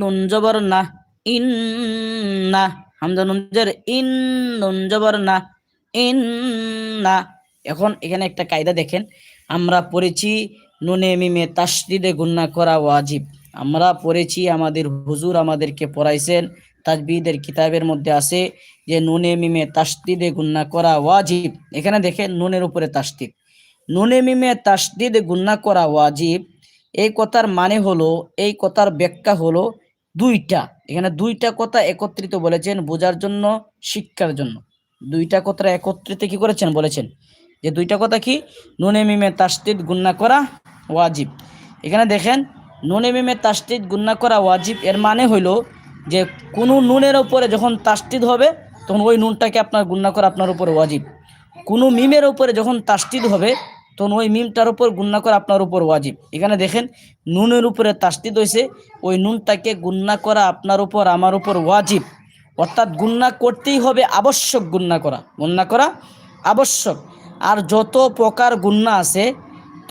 নুন জবর না, ইন না, হামজা নুন জের ইন, নুন জবর না, ইন না। এখন এখানে একটা কায়দা দেখেন, আমরা পড়েছি নুনে মিমে তাসদিদে গুন্না করা ওয়াজিব। আমরা পড়েছি, আমাদের হুজুর আমাদেরকে পড়াইছেন, তাজবিদের কিতাবের মধ্যে আছে যে নুনে মিমে তাসদিদে গুন্না করা ওয়াজিব। এখানে দেখেন নুনের উপরে তাসদিদ, নুনে মিমে তাসদিদে গুন্না করা ওয়াজিব। এই কথার মানে হলো, এই কথার ব্যাখ্যা হলো দুইটা। এখানে দুইটা কথা একত্রিত বলেছেন বোঝার জন্য, শিক্ষার জন্য। দুইটা কথা একত্রিত কি করেছেন বলেছেন, যে দুইটা কথা কি, নুনে মিমে তাসদিদ গুন্না করা ওয়াজিব। এখানে দেখেন নুনে মিমে তাসদিদ গুন্না করা ওয়াজিব এর মানে হইলো যে কোনো নুনের উপরে যখন তাসদিদ হবে তখন ওই নুনটাকে আপনার গুন্না করা আপনার উপরে ওয়াজিব। কোনো মিমের উপরে যখন তাসদিদ হবে তখন ওই মিমটার উপর গুন্না করা আপনার উপর ওয়াজিব। এখানে দেখেন নুনের উপরে তাসদিদ হয়েছে, ওই নুনটাকে গুন্না করা আপনার উপর আমার উপর ওয়াজিব। অর্থাৎ গুন্না করতেই হবে, আবশ্যক গুন্না করা, গুন্না করা আবশ্যক। আর যত প্রকার গুন্না আছে